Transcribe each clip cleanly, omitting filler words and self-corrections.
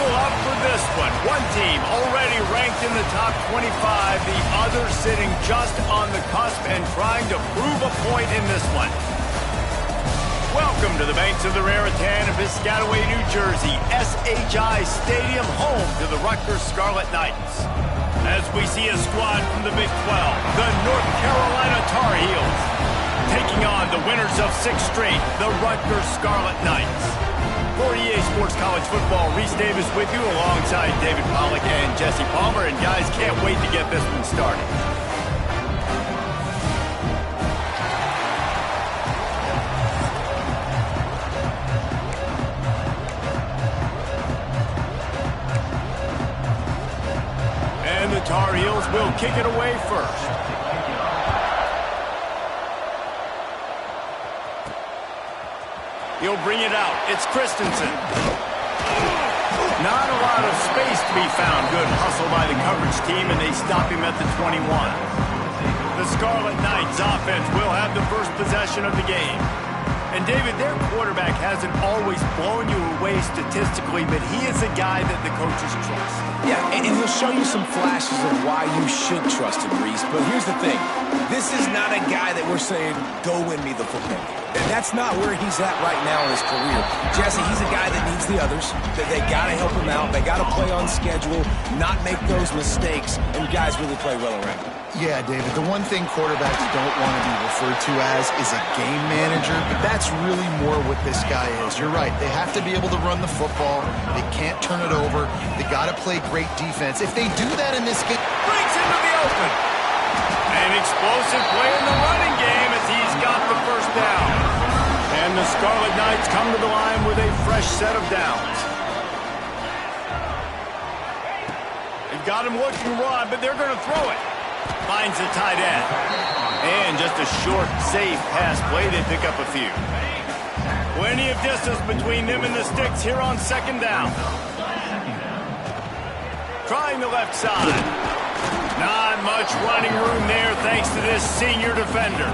buckle up for this one. One team already ranked in the top 25, the other sitting just on the cusp and trying to prove a point in this one. Welcome to the banks of the Raritan in Piscataway, New Jersey, SHI Stadium, home to the Rutgers Scarlet Knights. As we see a squad from the Big 12, the North Carolina Tar Heels, taking on the winners of 6 straight, the Rutgers Scarlet Knights. For EA Sports College Football, Reese Davis with you alongside David Pollack and Jesse Palmer. And guys, can't wait to get this one started. And the Tar Heels will kick it away first. He'll bring it out. It's Christensen. Not a lot of space to be found. Good hustle by the coverage team, and they stop him at the 21. The Scarlet Knights offense will have the first possession of the game. And David, their quarterback hasn't always blown you away statistically, but he is a guy that the coaches trust. Yeah, and he'll show you some flashes of why you should trust him, Reese. But here's the thing. This is not a guy that we're saying, go win me the football game. And that's not where he's at right now in his career. Jesse, he's a guy that needs the others. That they got to help him out. They got to play on schedule, not make those mistakes, and guys really play well around him. Yeah, David, the one thing quarterbacks don't want to be referred to as is a game manager, but that's really more what this guy is. You're right. They have to be able to run the football. They can't turn it over. They got to play great defense. If they do that in this game, breaks into the open. An explosive play in the running game as he's got the first down. And the Scarlet Knights come to the line with a fresh set of downs. They've got him looking run, but they're going to throw it. Finds the tight end. And just a short, safe pass play. They pick up a few. Plenty of distance between them and the sticks here on second down. Trying the left side. Not much running room there thanks to this senior defender.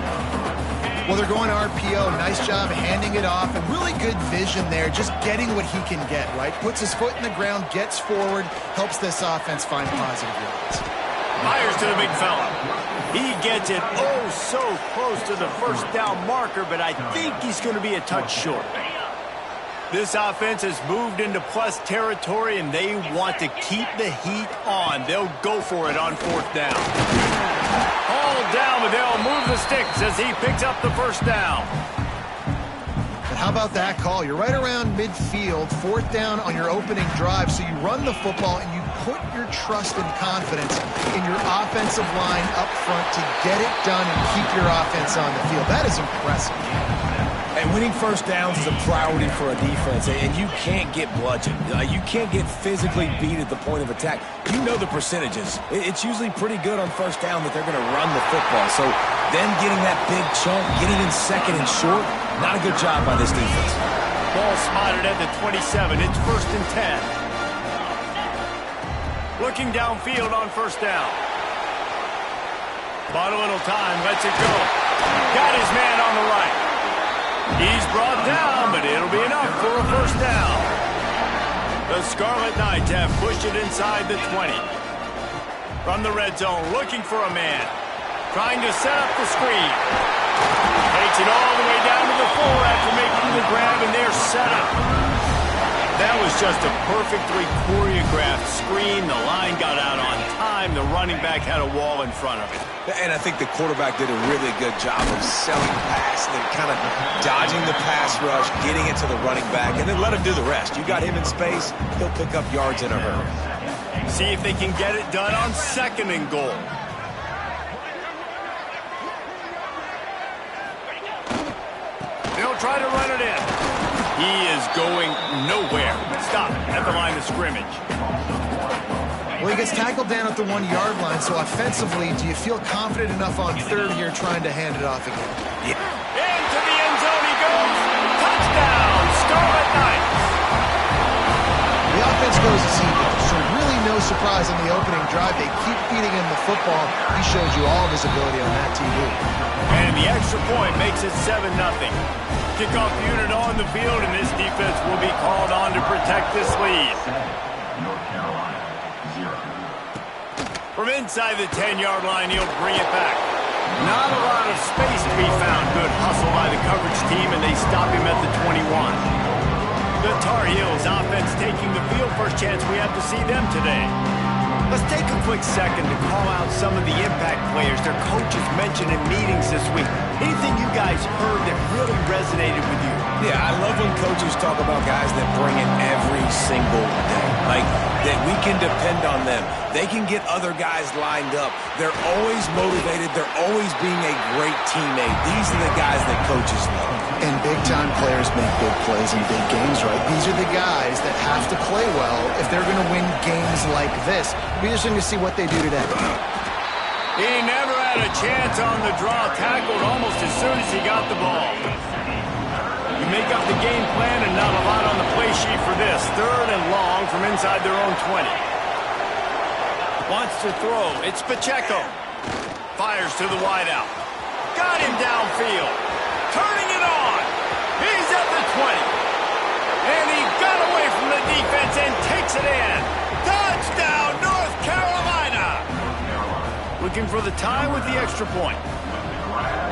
well, they're going RPO. Nice job handing it off, and really good vision there, just getting what he can get, right? Puts his foot in the ground, gets forward, helps this offense find positive yards. Fires to the big fella. He gets it oh so close to the first down marker, but I think he's going to be a touch short. This offense has moved into plus territory, and they want to keep the heat on. They'll go for it on fourth down. Hauled down, but they'll move the sticks as he picks up the first down. But how about that call? You're right around midfield, fourth down on your opening drive, so you run the football and you put your trust and confidence in your offensive line up front to get it done and keep your offense on the field. That is impressive. And winning first downs is a priority for a defense, and you can't get bludgeoned. You can't get physically beat at the point of attack. You know the percentages. It's usually pretty good on first down that they're going to run the football. So them getting that big chunk, getting in second and short, not a good job by this defense. Ball spotted at the 27. It's 1st and 10. Looking downfield on first down. Bought a little time, lets it go. Got his man on the right. He's brought down, but it'll be enough for a first down. The Scarlet Knights have pushed it inside the 20. From the red zone, looking for a man. Trying to set up the screen. Takes it all the way down to the 4 after making the grab, and they're set up. That was just a perfectly choreographed screen. The line got out on time. The running back had a wall in front of it. And I think the quarterback did a really good job of selling the pass and then kind of dodging the pass rush, getting it to the running back, and then let him do the rest. You got him in space, he'll pick up yards in a hurry. See if they can get it done on 2nd and goal. They'll try to run it in. He is going nowhere. Stop at the line of scrimmage. Well, he gets tackled down at the 1-yard line, so offensively, do you feel confident enough on 3rd here trying to hand it off again? Yeah. Into the end zone he goes. Touchdown, Scarlet Knights. The offense goes as he goes, so really no surprise on the opening drive. They keep feeding him the football. He shows you all of his ability on that TV. And the extra point makes it 7-0. Kickoff unit on the field, and this defense will be called on to protect this lead. From inside the 10-yard line, he'll bring it back. Not a lot of space to be found. Good hustle by the coverage team, and they stop him at the 21. The Tar Heels offense taking the field. First chance we have to see them today. Let's take a quick second to call out some of the impact players their coaches mentioned in meetings this week. Anything you guys heard that really resonated with you? Yeah, I love when coaches talk about guys that bring it every single day. Like, that we can depend on them. They can get other guys lined up. They're always motivated. They're always being a great teammate. These are the guys that coaches love. And big-time players make big plays in big games, right? These are the guys that have to play well if they're going to win games like this. Be interesting to see what they do today. He never had a chance on the draw. Tackled almost as soon as he got the ball. You make up the game plan and not a lot on the play sheet for this. 3rd and long from inside their own 20. Wants to throw. It's Pacheco. Fires to the wideout. Got him downfield. Turning it on. He's at the 20. And he got away from the defense and takes it in. Touchdown, North Carolina. Looking for the tie with the extra point.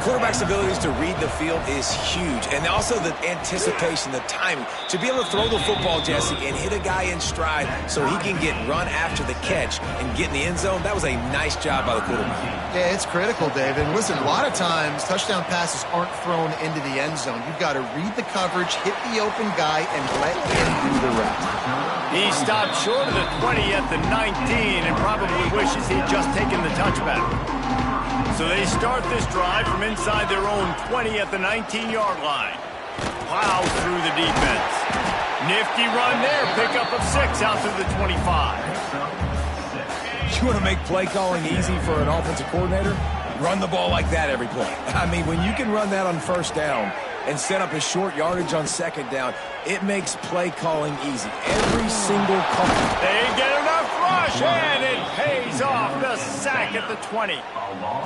Quarterback's abilities to read the field is huge. And also the anticipation, the timing. To be able to throw the football, Jesse, and hit a guy in stride so he can get run after the catch and get in the end zone, that was a nice job by the quarterback. Yeah, it's critical, Dave. And listen, a lot of times touchdown passes aren't thrown into the end zone. You've got to read the coverage, hit the open guy, and let him do the rest. He stopped short of the 20 at the 19 and probably wishes he'd just taken the touchback. So they start this drive from inside their own 20 at the 19-yard line. Plows through the defense. Nifty run there. Pickup of 6 out to the 25. You want to make play calling easy for an offensive coordinator? Run the ball like that every play. I mean, when you can run that on first down and set up a short yardage on second down, it makes play calling easy. Every single call. They get enough rush, and it pays off. The sack at the 20.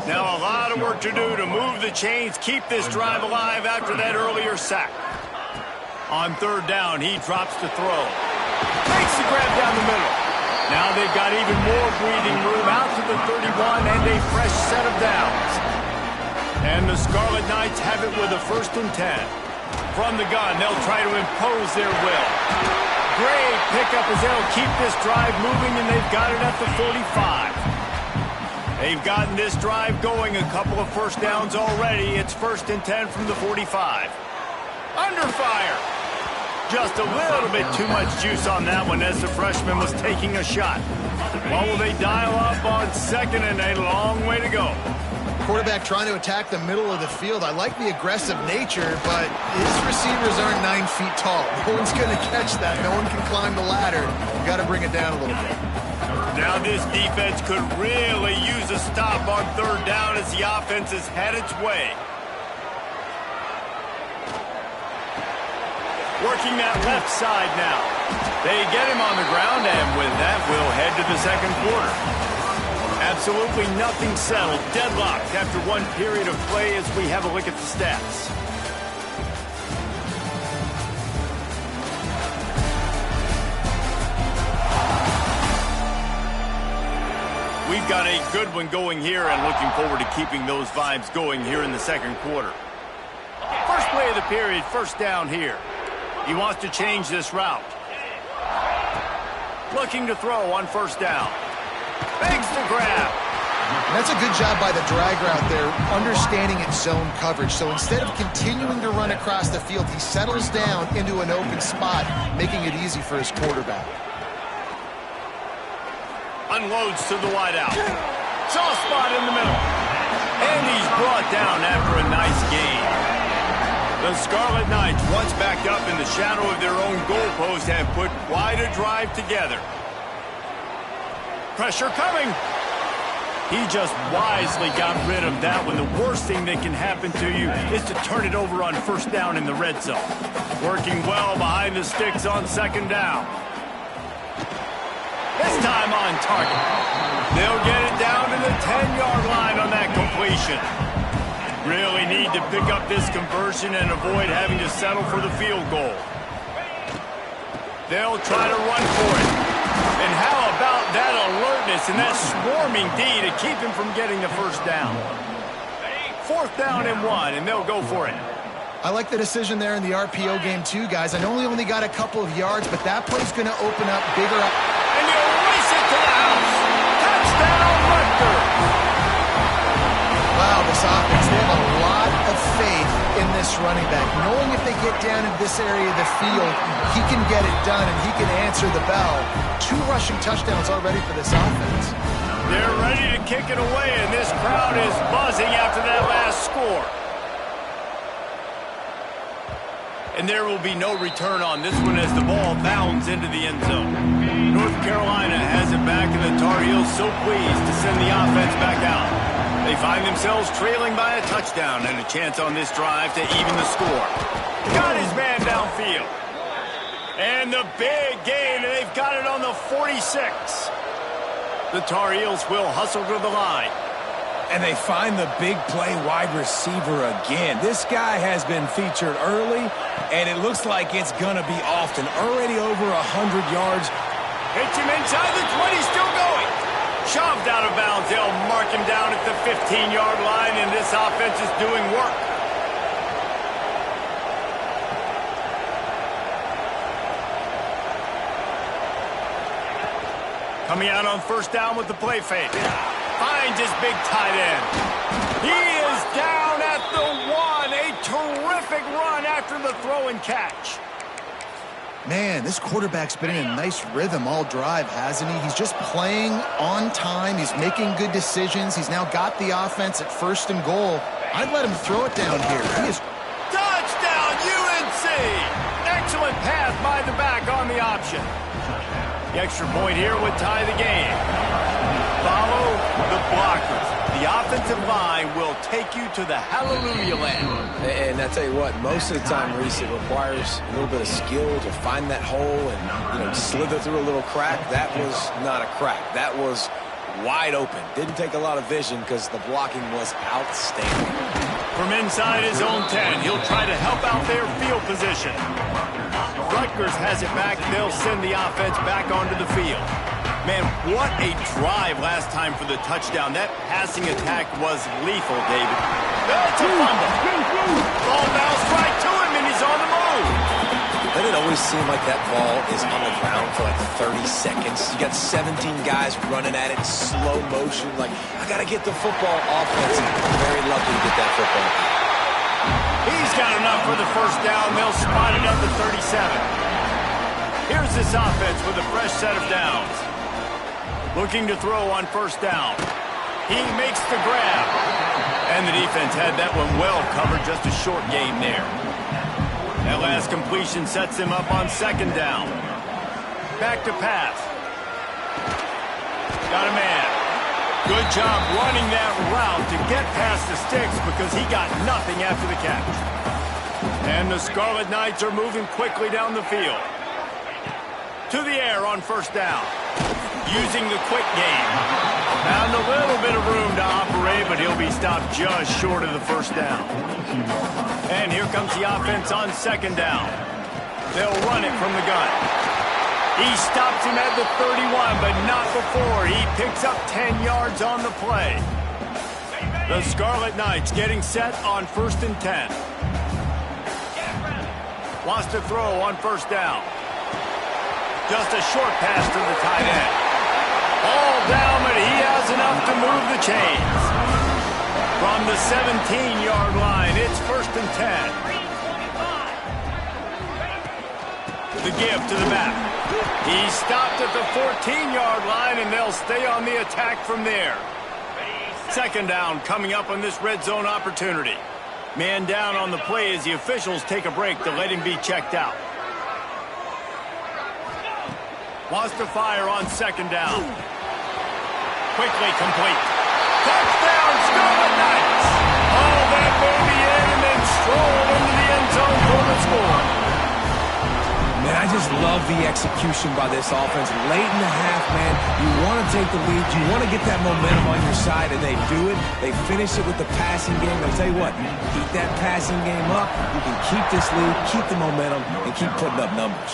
Now a lot of work to do to move the chains, keep this drive alive after that earlier sack. On 3rd down, he drops to throw. Makes the grab down the middle. Now they've got even more breathing room out to the 31 and a fresh set of downs. And the Scarlet Knights have it with a 1st and 10. From the gun, they'll try to impose their will. Great pickup as they'll keep this drive moving, and they've got it at the 45. They've gotten this drive going, a couple of first downs already. It's 1st and 10 from the 45. Under fire. Just a little bit too much juice on that one as the freshman was taking a shot. What will they dial up on 2nd and a long way to go? Quarterback trying to attack the middle of the field. I like the aggressive nature, but his receivers aren't 9 feet tall. No one's going to catch that. No one can climb the ladder. You've got to bring it down a little bit. Now this defense could really use a stop on 3rd down as the offense has had its way. Working that left side now. They get him on the ground, and with that, we'll head to the 2nd quarter. Absolutely nothing settled. Deadlocked after one period of play as we have a look at the stats. We've got a good one going here and looking forward to keeping those vibes going here in the 2nd quarter. First play of the period, 1st down here. He wants to change this route. Looking to throw on 1st down. Makes the grab. That's a good job by the drag route there, understanding its zone coverage. So instead of continuing to run across the field, he settles down into an open spot, making it easy for his quarterback. Unloads to the wideout. Soft spot in the middle. And he's brought down after a nice gain. The Scarlet Knights, once backed up in the shadow of their own goalpost, have put quite a drive together. Pressure coming. He just wisely got rid of that one. The worst thing that can happen to you is to turn it over on 1st down in the red zone. Working well behind the sticks on 2nd down. This time on target. They'll get it down to the 10-yard line on that completion. Really need to pick up this conversion and avoid having to settle for the field goal. They'll try to run for it. And how about that alertness and that swarming D to keep him from getting the first down? 4th down and 1, and they'll go for it. I like the decision there in the RPO game too, guys. I know he only got a couple of yards, but that play's going to open up bigger. And you race it to the house. Touchdown, Rutgers. Wow, this offense, they have a lot of faith in this running back. Knowing if they get down in this area of the field, he can get it done and he can answer the bell. 2 rushing touchdowns already for this offense. They're ready to kick it away, and this crowd is buzzing after that last score. And there will be no return on this one as the ball bounds into the end zone. North Carolina has it back, and the Tar Heels so pleased to send the offense back out. They find themselves trailing by a touchdown and a chance on this drive to even the score. Got his man downfield. And the big gain, and they've got it on the 46. The Tar Heels will hustle to the line. And they find the big play wide receiver again. This guy has been featured early, and it looks like it's going to be often. Already over 100 yards. Hits him inside the 20, still going. Shoved out of bounds. They'll mark him down at the 15-yard line, and this offense is doing work. Coming out on 1st down with the play fake. Finds his big tight end. He is down at the 1. A terrific run after the throw and catch. Man, this quarterback's been in a nice rhythm all drive, hasn't he? He's just playing on time. He's making good decisions. He's now got the offense at 1st and goal. I'd let him throw it down here. He is... Touchdown, UNC! Excellent pass by the back on the option. The extra point here would tie the game. Follow the blockers. The offensive line will take you to the hallelujah land. And I tell you what, most of the time, Reese, it requires a little bit of skill to find that hole and, slither through a little crack. That was not a crack. That was wide open. Didn't take a lot of vision because the blocking was outstanding. From inside his own 10, he'll try to help out their field position. Rutgers has it back. They'll send the offense back onto the field. Man, what a drive last time for the touchdown. That passing attack was lethal, David. That's a fumble. Ball bounced right to him, and he's on the move. Doesn't it always seem like that ball is on the ground for like 30 seconds? You got 17 guys running at it, slow motion. Like, I got to get the football offense. I'm very lucky to get that football. He's got enough for the 1st down. They'll spot it up to 37. Here's this offense with a fresh set of downs. Looking to throw on 1st down. He makes the grab. And the defense had that one well covered. Just a short gain there. That last completion sets him up on 2nd down. Back to pass. Got a man. Good job running that route to get past the sticks because he got nothing after the catch. And the Scarlet Knights are moving quickly down the field. To the air on 1st down. Using the quick game. Found a little bit of room to operate, but he'll be stopped just short of the 1st down. And here comes the offense on 2nd down. They'll run it from the gun. He stops him at the 31, but not before. He picks up 10 yards on the play. The Scarlet Knights getting set on 1st and 10. Wants to throw on 1st down. Just a short pass to the tight end. All down, but he has enough to move the chains. From the 17-yard line, it's 1st and 10. The give to the back. He stopped at the 14-yard line, and they'll stay on the attack from there. 2nd down coming up on this red zone opportunity. Man down on the play as the officials take a break to let him be checked out. Wants to fire on 2nd down. Quickly complete. Touchdown, Scarlet Knights! Oh, that may be in, and then stroll into the end zone for the score. Man, I just love the execution by this offense. Late in the half, man, you want to take the lead. You want to get that momentum on your side, and they do it. They finish it with the passing game. I'll tell you what, keep that passing game up. You can keep this lead, keep the momentum, and keep putting up numbers.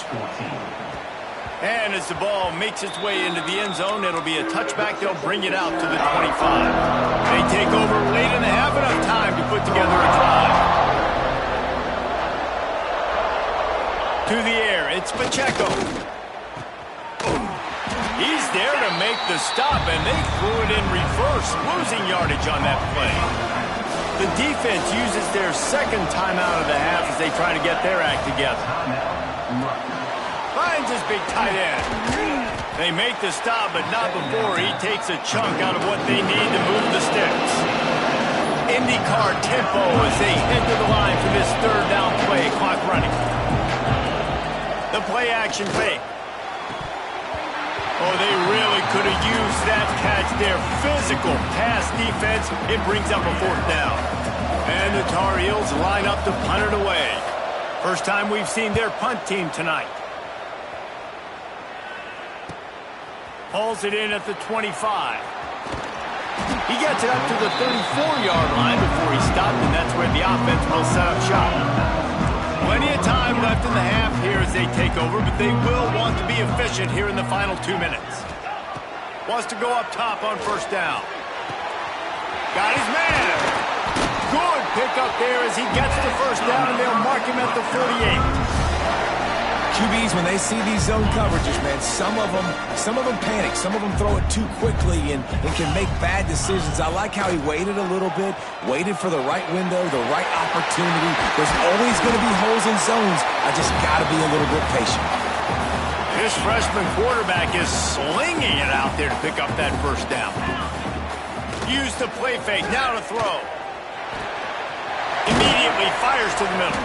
And as the ball makes its way into the end zone, it'll be a touchback. They'll bring it out to the 25. They take over late in the half, enough time to put together a drive. To the air, it's Pacheco. He's there to make the stop, and they threw it in reverse, losing yardage on that play. The defense uses their second timeout of the half as they try to get their act together. Finds his big tight end. They make the stop, but not before he takes a chunk out of what they need to move the sticks. IndyCar tempo as they head to the line for this third down play, clock running. The play action fake. Oh, they really could have used that catch there. Physical pass defense. It brings up a fourth down. And the Tar Heels line up to punt it away. First time we've seen their punt team tonight. Hauls it in at the 25. He gets it up to the 34-yard line before he stopped, and that's where the offense will set up shop. Plenty of time left in the half here as they take over, but they will want to be efficient here in the final 2 minutes. Wants to go up top on first down. Got his man. Good pickup there as he gets the first down, and they'll mark him at the 48. QBs, when they see these zone coverages, man, some of them panic. Some of them throw it too quickly and can make bad decisions. I like how he waited a little bit, waited for the right window, the right opportunity. There's always going to be holes in zones. I just got to be a little bit patient. This freshman quarterback is slinging it out there to pick up that first down. Use the play fake, now to throw. Immediately fires to the middle.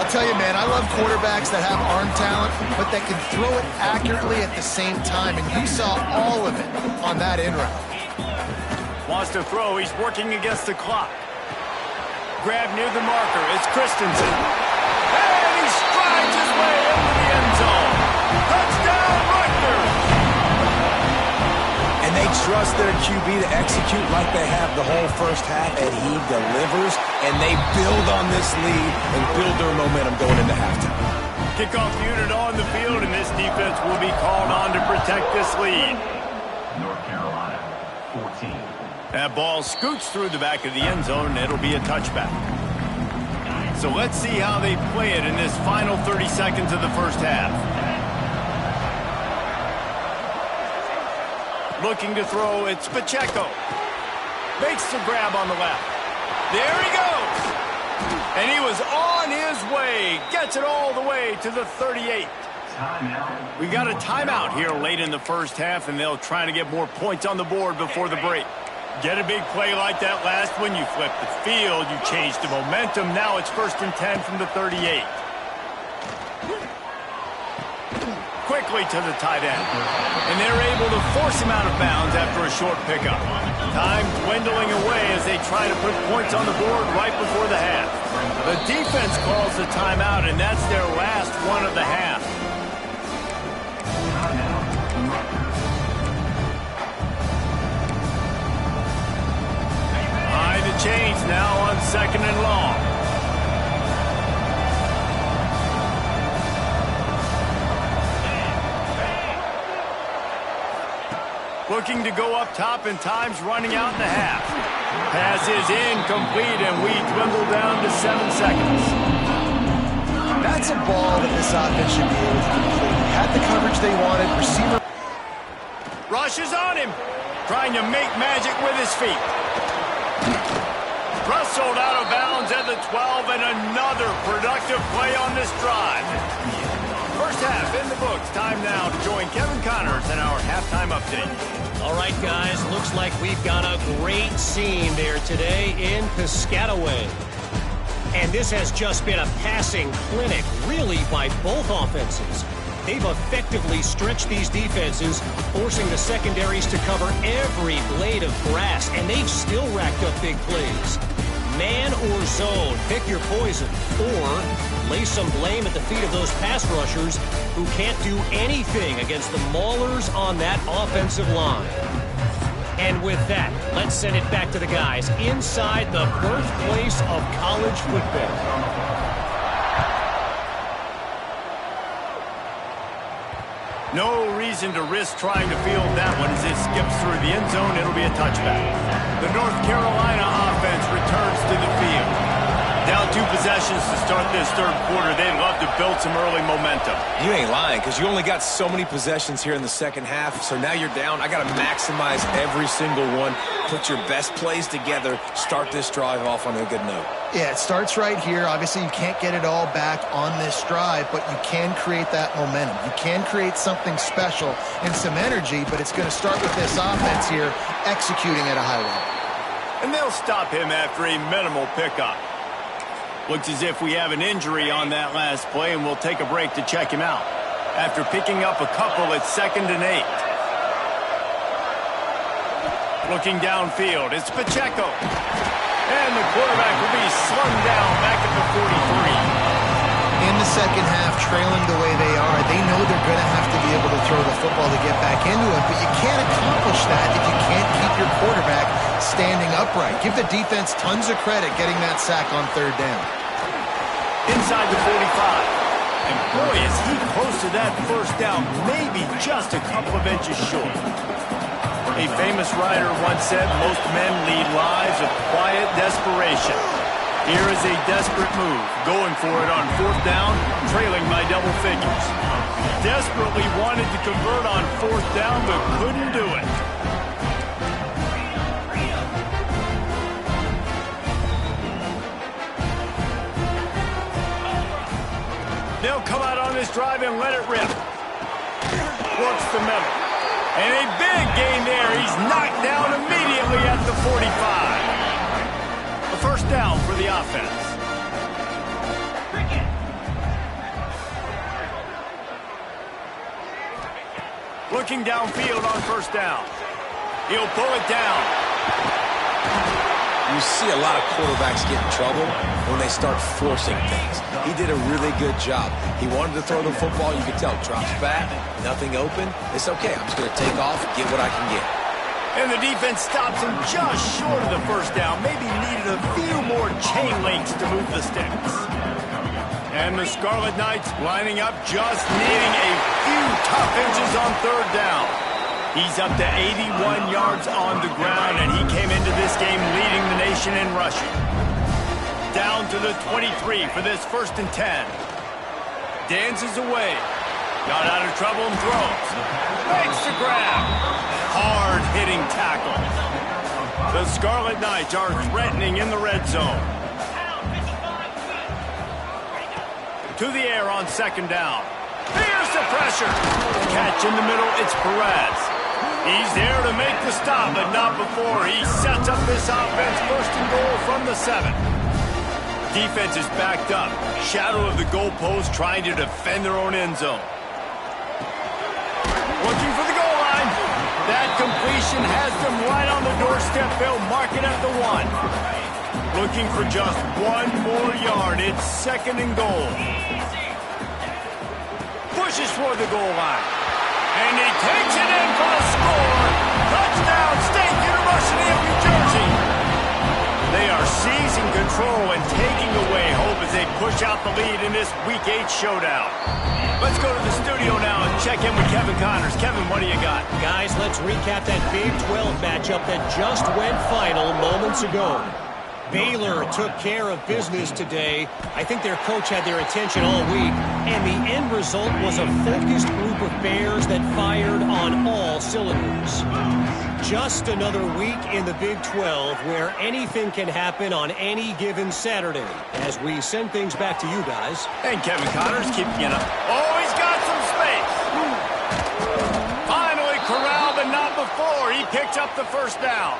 I'll tell you, man, I love quarterbacks that have arm talent, but that can throw it accurately at the same time, and you saw all of it on that in route. Wants to throw. He's working against the clock. Grab near the marker. It's Christensen. And he strides his way into the end zone. Touchdown, Rutgers! And they trust their QB to execute like they have the whole first half, and he delivers, and they build on this lead and build their momentum going into halftime. Kickoff unit on the field, and this defense will be called on to protect this lead. North Carolina, 14. That ball scoots through the back of the end zone, and it'll be a touchback. So let's see how they play it in this final 30 seconds of the first half. Looking to throw, it's Pacheco. Makes the grab on the left. There he goes. And he was on his way. Gets it all the way to the 38. We got a timeout here late in the first half, and they'll try to get more points on the board before the break. Get a big play like that last one, you flip the field, you change the momentum. Now it's 1st and 10 from the 38. Quickly to the tight end. And they're able to force him out of bounds after a short pickup. Time dwindling away as they try to put points on the board right before the half. The defense calls the timeout, and that's their last one of the half. High the chains now on 2nd and long. Looking to go up top, and time's running out in the half. Pass is incomplete, and we dwindle down to 7 seconds. That's a ball that this offense should be able to complete. Had the coverage they wanted. Receiver rushes on him, trying to make magic with his feet. Rustled out of bounds at the 12, and another productive play on this drive. First half in the books. Time now to join Kevin Connors in our halftime update. All right, guys, looks like we've got a great scene there today in Piscataway. And this has just been a passing clinic, really, by both offenses. They've effectively stretched these defenses, forcing the secondaries to cover every blade of grass, and they've still racked up big plays. Man or zone, pick your poison, or lay some blame at the feet of those pass rushers who can't do anything against the maulers on that offensive line. And with that, let's send it back to the guys inside the birthplace of college football. No reason to risk trying to field that one as it skips through the end zone. It'll be a touchback. The North Carolina offense returns to the field. Down 2 possessions to start this third quarter. They'd love to build some early momentum. You ain't lying, because you only got so many possessions here in the second half, so now you're down. I got to maximize every single one, put your best plays together, start this drive off on a good note. Yeah, it starts right here. Obviously, you can't get it all back on this drive, but you can create that momentum. You can create something special and some energy, but it's going to start with this offense here executing at a high level. And they'll stop him after a minimal pickup. Looks as if we have an injury on that last play, and we'll take a break to check him out. After picking up a couple, it's 2nd and 8. Looking downfield, it's Pacheco. And the quarterback will be slung down back at the 43. In the second half, trailing the way they are, they know they're going to have to be able to throw the football to get back into it, but you can't accomplish that if you can't keep your quarterback standing upright. Give the defense tons of credit getting that sack on 3rd down. Inside the 45. And boy, is he close to that first down, maybe just a couple of inches short. A famous writer once said, most men lead lives of quiet desperation. Here is a desperate move, going for it on 4th down, trailing by double figures. Desperately wanted to convert on 4th down, but couldn't do it. They'll come out on this drive and let it rip. Works the middle. And a big gain there. He's knocked down immediately at the 45. A first down for the offense. Looking downfield on 1st down. He'll pull it down. You see a lot of quarterbacks get in trouble when they start forcing things. He did a really good job. He wanted to throw the football. You could tell. Drops back, nothing open. It's okay. I'm just going to take off, get what I can get. And the defense stops him just short of the first down. Maybe needed a few more chain links to move the sticks. And the Scarlet Knights lining up, just needing a few tough inches on 3rd down. He's up to 81 yards on the ground, and he came into this game leading the nation in rushing. Down to the 23 for this 1st and 10. Dances away. Got out of trouble and throws. Makes the grab. Hard-hitting tackle. The Scarlet Knights are threatening in the red zone. To the air on 2nd down. Here's the pressure. Catch in the middle, it's Perez. He's there to make the stop, but not before he sets up this offense. 1st and goal from the 7. Defense is backed up. Shadow of the goalpost, trying to defend their own end zone. Looking for the goal line. That completion has them right on the doorstep. They'll mark it at the 1. Looking for just 1 more yard. It's 2nd and goal. Pushes toward the goal line. And he takes it in for a score. Touchdown, State University of New Jersey. They are seizing control and taking away hope as they push out the lead in this Week 8 showdown. Let's go to the studio now and check in with Kevin Connors. Kevin, what do you got? Guys, let's recap that Big 12 matchup that just went final moments ago. Baylor took care of business today. I think their coach had their attention all week, and the end result was a focused group of Bears that fired on all cylinders. Just another week in the Big 12 where anything can happen on any given Saturday. As we send things back to you guys. And Kevin Connors keeping it up. Oh, he's got some space. Finally corralled, but not before. He picked up the first down.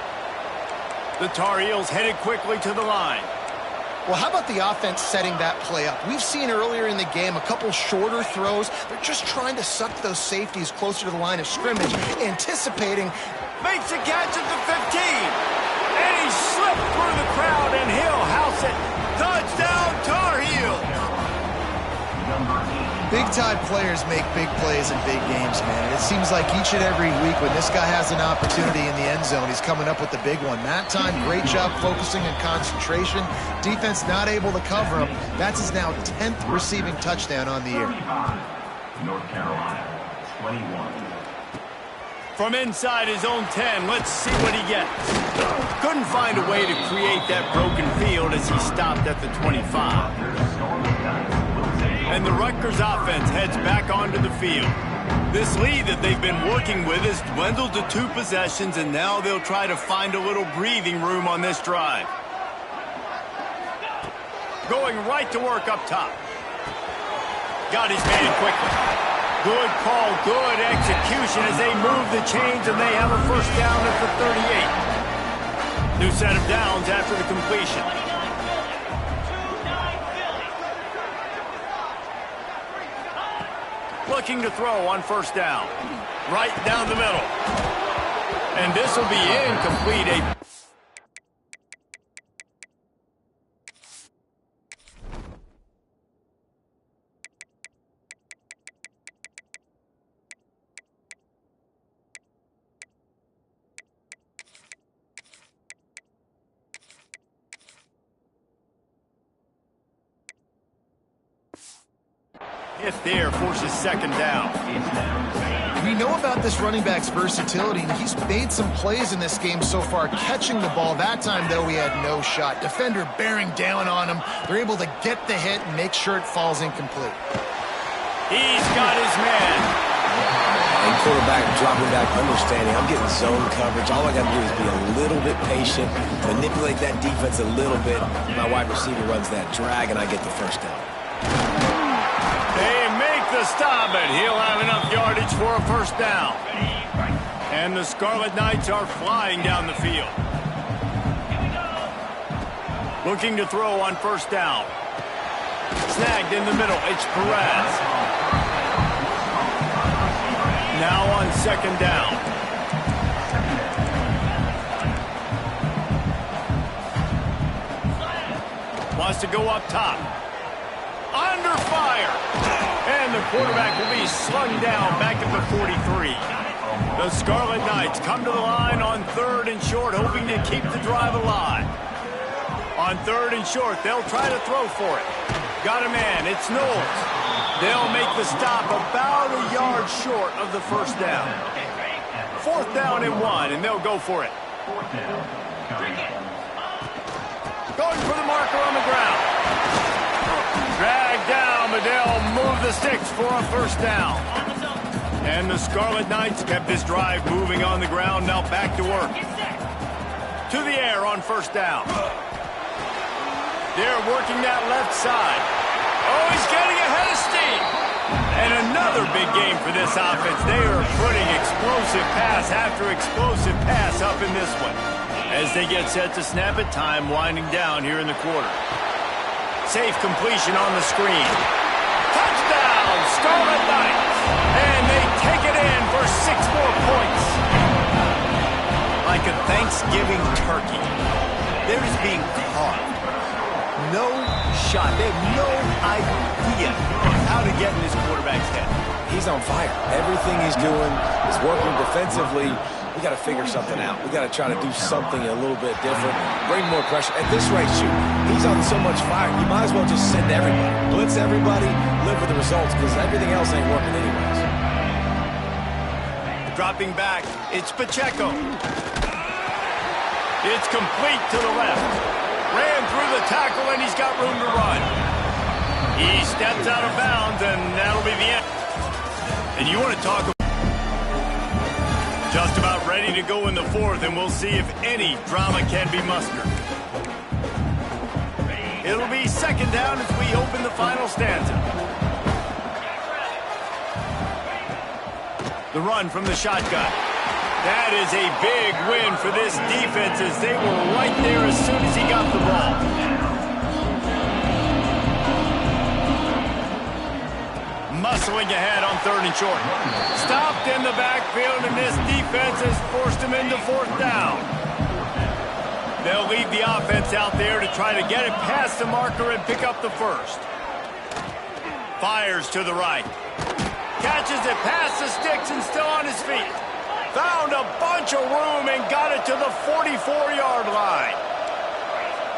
The Tar Heels headed quickly to the line. Well, how about the offense setting that play up? We've seen earlier in the game a couple shorter throws. They're just trying to suck those safeties closer to the line of scrimmage, anticipating. Makes a catch at the 15. And he slipped through the crowd, and he'll house it. Touchdown, Tar Heels. Big-time players make big plays in big games, man. It seems like each and every week when this guy has an opportunity in the end zone, he's coming up with the big one. That time, great job focusing and concentration. Defense not able to cover him. That's his now 10th receiving touchdown on the year. North Carolina. 21. From inside his own 10, let's see what he gets. Couldn't find a way to create that broken field as he stopped at the 25. And the Rutgers offense heads back onto the field. This lead that they've been working with has dwindled to 2 possessions, and now they'll try to find a little breathing room on this drive. Going right to work up top. Got his man quickly. Good call, good execution as they move the chains, and they have a first down at the 38. New set of downs after the completion. Looking to throw on first down. Right down the middle. And this will be incomplete. Hit there, forces second down. We know about this running back's versatility, and he's made some plays in this game so far, catching the ball. That time, though, he had no shot. Defender bearing down on him. They're able to get the hit and make sure it falls incomplete. He's got his man. And quarterback dropping back, understanding I'm getting zone coverage. All I got to do is be a little bit patient, manipulate that defense a little bit. My wide receiver runs that drag, and I get the first down. They make the stop, and he'll have enough yardage for a first down. And the Scarlet Knights are flying down the field. Looking to throw on first down. Snagged in the middle. It's Perez. Now on second down. Wants to go up top. Under fire. And the quarterback will be slung down back at the 43. The Scarlet Knights come to the line on 3rd and short, hoping to keep the drive alive. On 3rd and short, they'll try to throw for it. Got a man, it's Knowles. They'll make the stop about a yard short of the first down. 4th down and 1, and they'll go for it. Going for the marker on the ground. Dragged down, but they'll move the sticks for a first down. And the Scarlet Knights kept this drive moving on the ground, now back to work. To the air on first down. They're working that left side. Oh, he's getting ahead of steam. And another big game for this offense. They are putting explosive pass after explosive pass up in this one. As they get set to snap it, time winding down here in the quarter. Safe completion on the screen. Touchdown, Scarlet Knights. And they take it in for 6 more points. Like a Thanksgiving turkey. They're just being carved. No shot. They have no idea how to get in this quarterback's head. He's on fire. Everything he's doing is working defensively. We got to figure something out. We got to try to do something a little bit different. Bring more pressure. At this rate, shoot, he's on so much fire. You might as well just send everybody. Blitz everybody, live with the results, because everything else ain't working anyways. Dropping back, it's Pacheco. It's complete to the left. Ran through the tackle, and he's got room to run. He steps out of bounds, and that'll be the end. And you want to talk about just about ready to go in the 4th, and we'll see if any drama can be mustered. It'll be second down as we open the final stanza. The run from the shotgun. That is a big win for this defense as they were right there as soon as he got the ball. Muscling ahead on 3rd and short. Stopped in the backfield, and this defense has forced him into 4th down. They'll leave the offense out there to try to get it past the marker and pick up the first. Fires to the right. Catches it past the sticks and still on his feet. Found a bunch of room and got it to the 44-yard line.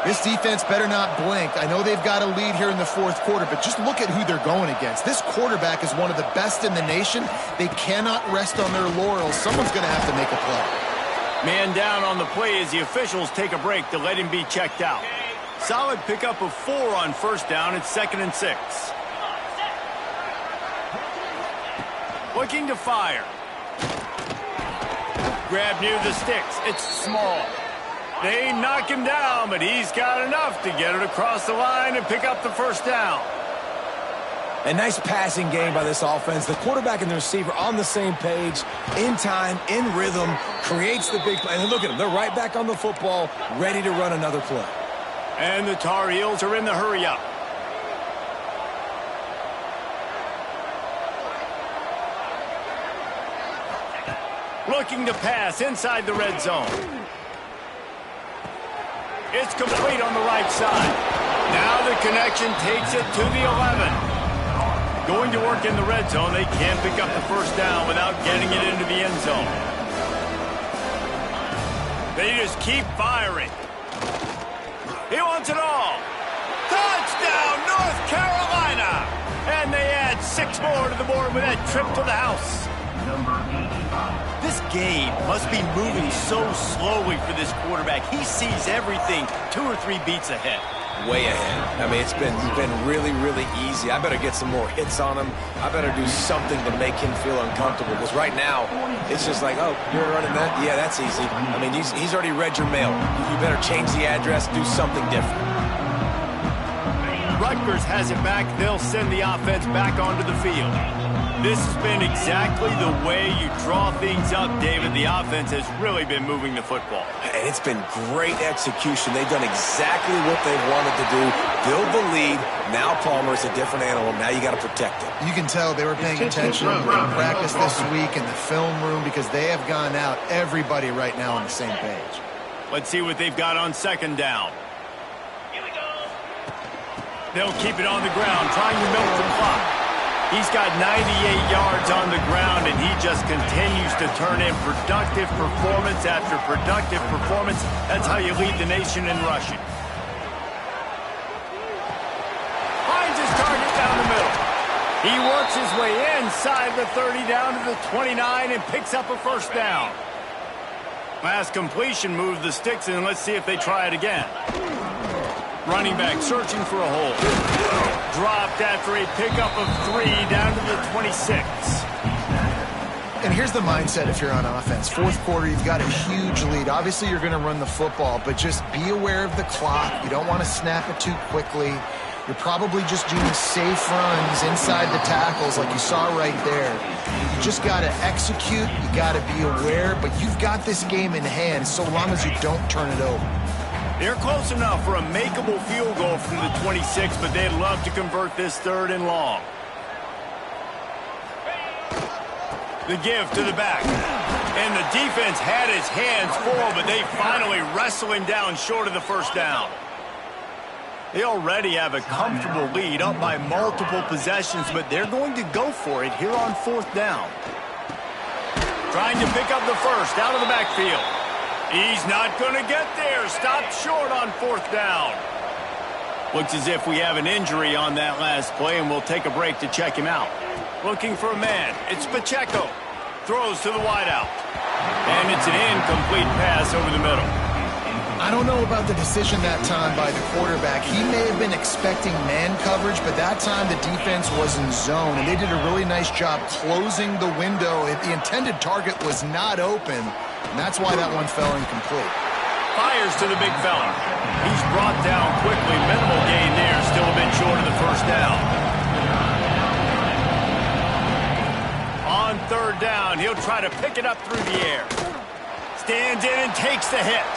This defense better not blink. I know they've got a lead here in the fourth quarter, but just look at who they're going against. This quarterback is one of the best in the nation. They cannot rest on their laurels. Someone's going to have to make a play. Man down on the play as the officials take a break to let him be checked out. Solid pickup of 4 on first down. It's 2nd and 6. Looking to fire. Grab near the sticks. It's small. They knock him down, but he's got enough to get it across the line and pick up the first down. A nice passing game by this offense. The quarterback and the receiver on the same page, in time, in rhythm, creates the big play. And look at them. They're right back on the football, ready to run another play. And the Tar Heels are in the hurry-up. Looking to pass inside the red zone. It's complete on the right side. Now the connection takes it to the 11. Going to work in the red zone. They can't pick up the first down without getting it into the end zone. They just keep firing. He wants it all. Touchdown, North Carolina! And they add 6 more to the board with that trip to the house. This game must be moving so slowly for this quarterback. He sees everything 2 or 3 beats ahead. Way ahead. I mean, it's been really, really easy. I better get some more hits on him. I better do something to make him feel uncomfortable. Because right now, it's just like, oh, you're running that? Yeah, that's easy. I mean, he's already read your mail. You better change the address, do something different. Rutgers has it back. They'll send the offense back onto the field. This has been exactly the way you draw things up, David. The offense has really been moving the football. And it's been great execution. They've done exactly what they've wanted to do. Build the lead. Now Palmer's a different animal. Now you got to protect it. You can tell they were paying attention in practice this week in the film room because they have gone out, everybody right now on the same page. Let's see what they've got on 2nd down. They'll keep it on the ground, trying to milk the clock. He's got 98 yards on the ground, and he just continues to turn in productive performance after productive performance. That's how you lead the nation in rushing. Finds his target down the middle. He works his way inside the 30 down to the 29 and picks up a first down. Last completion moved the sticks, and let's see if they try it again. Running back searching for a hole. Dropped after a pickup of 3 down to the 26. And here's the mindset if you're on offense. Fourth quarter, you've got a huge lead. Obviously, you're going to run the football, but just be aware of the clock. You don't want to snap it too quickly. You're probably just doing safe runs inside the tackles like you saw right there. You just got to execute. You got to be aware, but you've got this game in hand so long as you don't turn it over. They're close enough for a makeable field goal from the 26, but they'd love to convert this 3rd and long. The give to the back. And the defense had his hands full, but they finally wrestle him down short of the first down. They already have a comfortable lead up by multiple possessions, but they're going to go for it here on 4th down. Trying to pick up the first out of the backfield. He's not going to get there. Stopped short on 4th down. Looks as if we have an injury on that last play, and we'll take a break to check him out. Looking for a man. It's Pacheco. Throws to the wideout. And it's an incomplete pass over the middle. I don't know about the decision that time by the quarterback. He may have been expecting man coverage, but that time the defense was in zone, and they did a really nice job closing the window. The intended target was not open, and that's why that one fell incomplete. Fires to the big fella. He's brought down quickly. Minimal gain there, still a bit short of the first down. On 3rd down, he'll try to pick it up through the air. Stands in and takes the hit.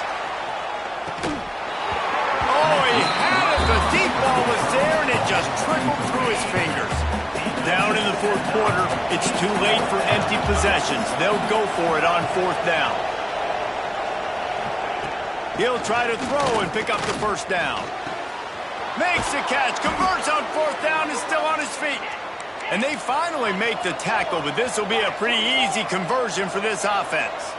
Oh, he had it. The deep ball was there, and it just trickled through his fingers. Down in the 4th quarter, it's too late for empty possessions. They'll go for it on 4th down. He'll try to throw and pick up the first down. Makes the catch, converts on 4th down, is still on his feet. And they finally make the tackle, but this will be a pretty easy conversion for this offense.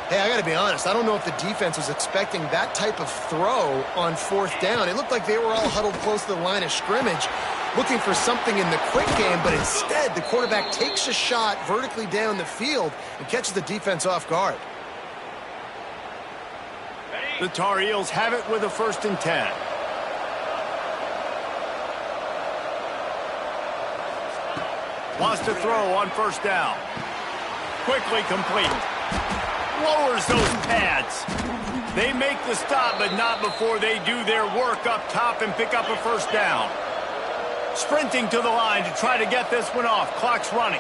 Hey, I got to be honest. I don't know if the defense was expecting that type of throw on 4th down. It looked like they were all huddled close to the line of scrimmage, looking for something in the quick game, but instead the quarterback takes a shot vertically down the field and catches the defense off guard. The Tar Heels have it with a 1st and 10. Wants to throw on 1st down. Quickly complete. Lowers those pads. They make the stop, but not before they do their work up top and pick up a 1st down. Sprinting to the line to try to get this one off. Clock's running.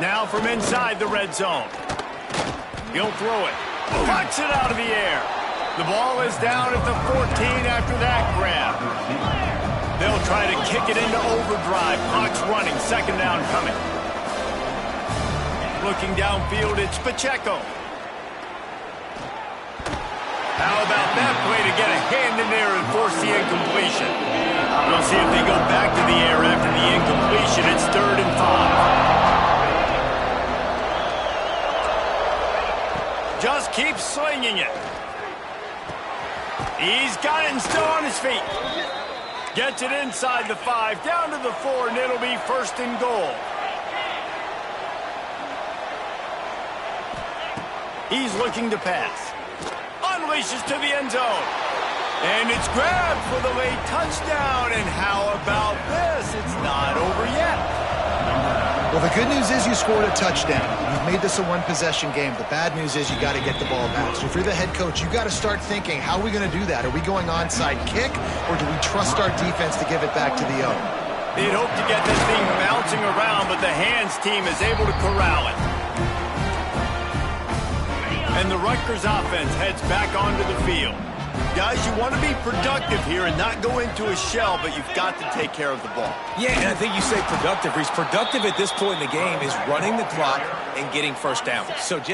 Now from inside the red zone. He'll throw it. Pucks it out of the air. The ball is down at the 14 after that grab. They'll try to kick it into overdrive. Clock's running. 2nd down coming. Looking downfield, it's Pacheco. How about that play to get a hand in there and force the incompletion? We'll see if they go back to the air after the incompletion. It's 3rd and 5. Just keep slinging it. He's got it and still on his feet. Gets it inside the 5, down to the 4, and it'll be 1st and goal. He's looking to pass. Unleashes to the end zone. And it's grabbed for the late touchdown. And how about this? It's not over yet. Well, the good news is you scored a touchdown. You've made this a one-possession game. The bad news is you got to get the ball back. So if you're the head coach, you got to start thinking, how are we going to do that? Are we going onside kick, or do we trust our defense to give it back to the O? They'd hope to get this thing bouncing around, but the hands team is able to corral it. And the Rutgers offense heads back onto the field. Guys, you want to be productive here and not go into a shell, but you've got to take care of the ball. Yeah, and I think you say productive, Reese. Productive at this point in the game is running the clock and getting 1st down. So